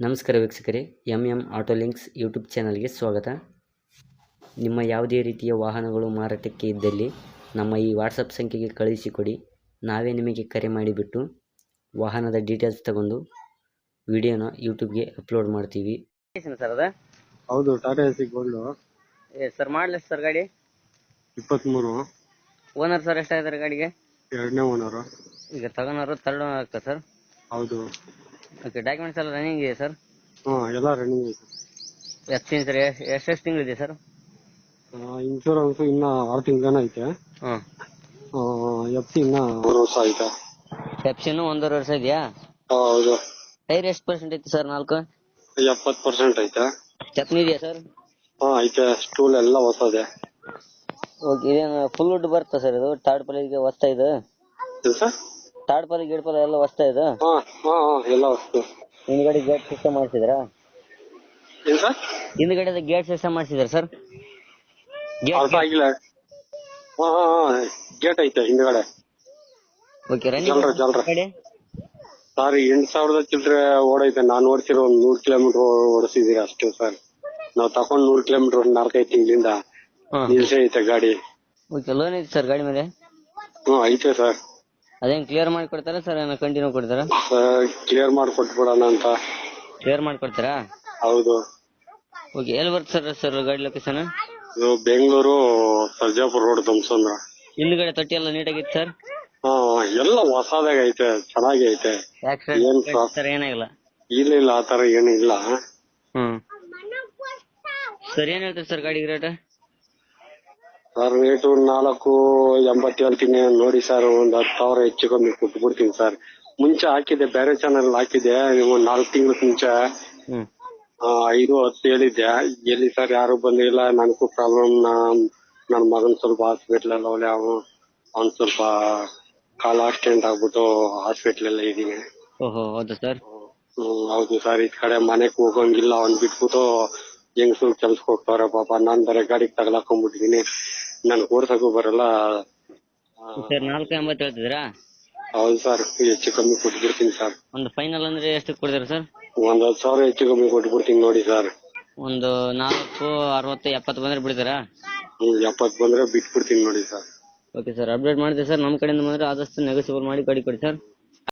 ನಮಸ್ಕಾರ ವೀಕ್ಷಕರೇ, M auto links YouTube ಚಾನಲ್ಗೆ ಸ್ವಾಗತ. ನಿಮ್ಮ ಯಾವುದೇ ರೀತಿಯ ವಾಹನಗಳು ಮಾರಾಟಕ್ಕೆ ಇದ್ದಲ್ಲಿ ನಮ್ಮ ಈ ವಾಟ್ಸಪ್ ಸಂಖ್ಯೆಗೆ ಕಳುಹಿಸಿಕೊಡಿ. ನಾವೇ ನಿಮಗೆ ಕರೆ ಮಾಡಿಬಿಟ್ಟು ವಾಹನದ ಡೀಟೇಲ್ಸ್ ತಗೊಂಡು ವಿಡಿಯೋನ ಯೂಟ್ಯೂಬ್ಗೆ ಅಪ್ಲೋಡ್ ಮಾಡ್ತೀವಿ. ಸರ್ ಅದ ಹೌದು, ಟಾಟಾ ಎಸಿ ಗೋಲ್ಡ್ ಸರ್ ಮಾಡಲಿ ಸರ್ ಗಾಡಿ 23. ಓನರ್ ಸರ್ ಎಷ್ಟಾಗಿದ್ದಾರೆ ಗಾಡಿಗೆ? ಎರಡನೇ ಓನರು. ಈಗ ತಗೋನವರು ಥರ್ಡ್ ಓನರ್ ಆಗ್ತದೆ ಸರ್. ಹೌದು. ಓಕೆ, ಡಾಕ್ಯುಮೆಂಟ್ಸ್ ಎಲ್ಲ ರನ್ನಿಂಗ್ ಇದೆ ಸರ್? ಎಲ್ಲ ರನ್ನಿಂಗ್ ಐತೆ. ಎಫ್ ಸಿ ಸರ್ ಎಷ್ಟು ತಿಂಗಳಿದೆ ಸರ್? ಇನ್ಶೂರೆನ್ಸ್ ಇನ್ನ 6 ತಿಂಗಳನ್ನ ಐತೆ. ಹಾಂ, ಎಫ್ ಸಿ ಇನ್ನ 1 ವರ್ಷ ಐತೆ. ಎಫ್ ಸಿನೂ 1.5 ವರ್ಷ ಇದೆಯಾ? ಹೌದು. ಟೈರ್ ಎಷ್ಟು ಪರ್ಸೆಂಟ್ ಐತೆ ಸರ್? 4 70% ಐತೆ. ಸ್ಟೆಪ್ನಿ ಇದೆಯಾ ಸರ್? ಐತೆ. ಸ್ಟೂಲ್ ಎಲ್ಲ ಹೊಸದೆ. ಓಕೆ, ಇದೇನು ಫುಲ್ ವುಡ್ ಬರುತ್ತಾ ಸರ್ ಇದು? ಥರ್ಡ್ ಪಲ್ಲಿಗೆ ಹೊಸ್ತಾ ಇದೆ? ಥರ್ಡ್ ಪಲ್ಲಿ ಗೇಟ್ ಪಲ್ಲ ಎಲ್ಲ ಹೊಸ್ತಾ ಇದೆ? ಎಲ್ಲ ಹೊಸ್ತು. ಹಿಂದ್ಗಡೆ ಗೇಟ್ ಸಿಸ್ಟಮ್ ಮಾಡಿಸಿದ್ರಾ? ಹಿಂದ್ಗಡೆ ಗೇಟ್ ಸಿಸ್ಟಮ್ ಮಾಡಿಸಿದ್ರ ಸರ್? ಅರ್ಥ ಆಗಿಲ್ಲ. ಗೇಟ್ ಐತೆ ಹಿಂದ್ಗಡೆ. ಓಕೆ, ಜಲ್ರ ಸರ್ 8,000 ಚಿಲ್ಲರೆ ಓಡೈತೆ. ನಾನು ಓಡಿಸಿರೋ 100 ಕಿಲೋಮೀಟರ್ ಓಡಿಸಿದೀರ ಅಷ್ಟೇ ಸರ್. ನಾವು ತಕೊಂಡ್ 100 ಕಿಲೋಮೀಟರ್ 4-5 ತಿಂಗಳಿಂದ ನಿಲ್ಸೇ ಐತೆ ಗಾಡಿ. ಓಕೆ, ಲೋನ್ ಐತೆ ಸರ್ ಗಾಡಿ ಮೇಲೆ? ಐತೆ ಸರ್. ಅದೇನ್ ಕ್ಲಿಯರ್ ಮಾಡಿ ಕೊಡ್ತಾರಾ ಸರ್? ಏನೋ ಕಂಟಿನ್ಯೂ ಕೊಡ್ತಾರಾ? ಕ್ಲಿಯರ್ ಮಾಡಿ ಕೊಟ್ಬಿಡೋಣ ಅಂತ. ಕ್ಲಿಯರ್ ಮಾಡಿ ಕೊಡ್ತಾರಾ? ಹೌದು. ಓಕೆ, ಎಲ್ಲಿ ಬರುತ್ತೆ ಸರ್ ಗಾಡಿ ಲೊಕೇಶನ್? ಇದು ಬೆಂಗಳೂರು ಸರ್ಜಾಪುರ ರೋಡ್ ಧಮ್ಸಂದ್ರ. ಹಿಂದ್ಗಡೆ ತೊಟ್ಟಿ ಎಲ್ಲ ನೀಟಾಗಿತ್ತು ಸರ್? ಎಲ್ಲ ಹೊಸದಾಗ ಐತೆ, ಚೆನ್ನಾಗಿ ಐತೆ. ಏನ್ ಸರ್ ಏನಾಗಿಲ್ಲ? ಇಲ್ಲ ಆ ತರ ಏನು ಇಲ್ಲ. ಸರ್ ಏನ್ ಹೇಳ್ತೀರಿ ಸರ್ ಗಾಡಿಗೆ ರೇಟ್? ಸರ್ ರೇಟು 4.80 ಹೇಳ್ತೀನಿ ನೋಡಿ ಸರ್. 10,000 ಹೆಚ್ಚು ಕಮ್ಮಿ ಕೊಟ್ಬಿಡ್ತೀನಿ ಸರ್. ಮುಂಚೆ ಹಾಕಿದ್ದೆ, ಬೇರೆ ಚಾನಲ್ ಹಾಕಿದ್ದೆ. ನೀವು 4 ತಿಂಗಳ ಮುಂಚೆ 5-10 ಹೇಳಿದ್ದೆ. ಎಲ್ಲಿ ಸರ್ ಯಾರು ಬಂದಿಲ್ಲ. ನನಗೂ ಪ್ರಾಬ್ಲಮ್. ನನ್ನ ಮಗನ್ ಸ್ವಲ್ಪ ಹಾಸ್ಪಿಟ್ಲ್ ಎಲ್ಲ ಒಳ್ಳೆ ಅವ್ನ್ ಸ್ವಲ್ಪ ಕಾಲ್ ಆಕ್ಸಿಡೆಂಟ್ ಆಗ್ಬಿಟ್ಟು ಹಾಸ್ಪಿಟ್ಲ್ ಎಲ್ಲ ಇದೀನಿ. ಓಹೋ, ಹೌದಾ ಸರ್? ಹೌದು ಸರ್. ಈ ಕಡೆ ಮನೆಗ್ ಹೋಗಂಗಿಲ್ಲ. ಅವ್ನ್ ಬಿಟ್ಬಿಟ್ಟು ಹೆಂಗಸರು ಕೆಲ್ಸಕ್ಕೆ ಹೋಗ್ತಾವ್ರೆ ಪಾಪ. ನಾನ್ ಬೇರೆ ಗಾಡಿಗೆ ತಗಲಾಕೊಂಡ್ಬಿಟ್ಟಿದೀನಿ. ನನ್ ಓಡ್ಸಕ್ಕೂ ಬರಲ್ಲ ಸರ್. 4.80 ಹೇಳ್ತಿದ್ರಾ? ಹೌದು ಸರ್, ಹೆಚ್ಚು ಕಮ್ಮಿ ಕೊಟ್ಬಿಡ್ತೀನಿ ಸರ್. ಒಂದು ಫೈನಲ್ ಅಂದ್ರೆ ಎಷ್ಟು ಕೊಡ್ತೀರಾ ಸರ್? 10,000 ಹೆಚ್ಚು ಕಮ್ಮಿ ಕೊಟ್ಬಿಡ್ತೀನಿ ನೋಡಿ ಸರ್. ಒಂದು 460-70 ಬಂದ್ರೆ ಬಿಡ್ತೀರಾ? 70 ಬಂದ್ರೆ ಬಿಟ್ಬಿಡ್ತೀನಿ ನೋಡಿ ಸರ್. ಓಕೆ ಸರ್, ಅಪ್ಡೇಟ್ ಮಾಡ್ತೀವಿ ಸರ್. ನಮ್ಮ ಕಡೆಯಿಂದ ಬಂದ್ರೆ ಆದಷ್ಟು ನೆಗೋಸಿಯಬಲ್ ಮಾಡಿ ಗಾಡಿ ಕೊಡಿ ಸರ್.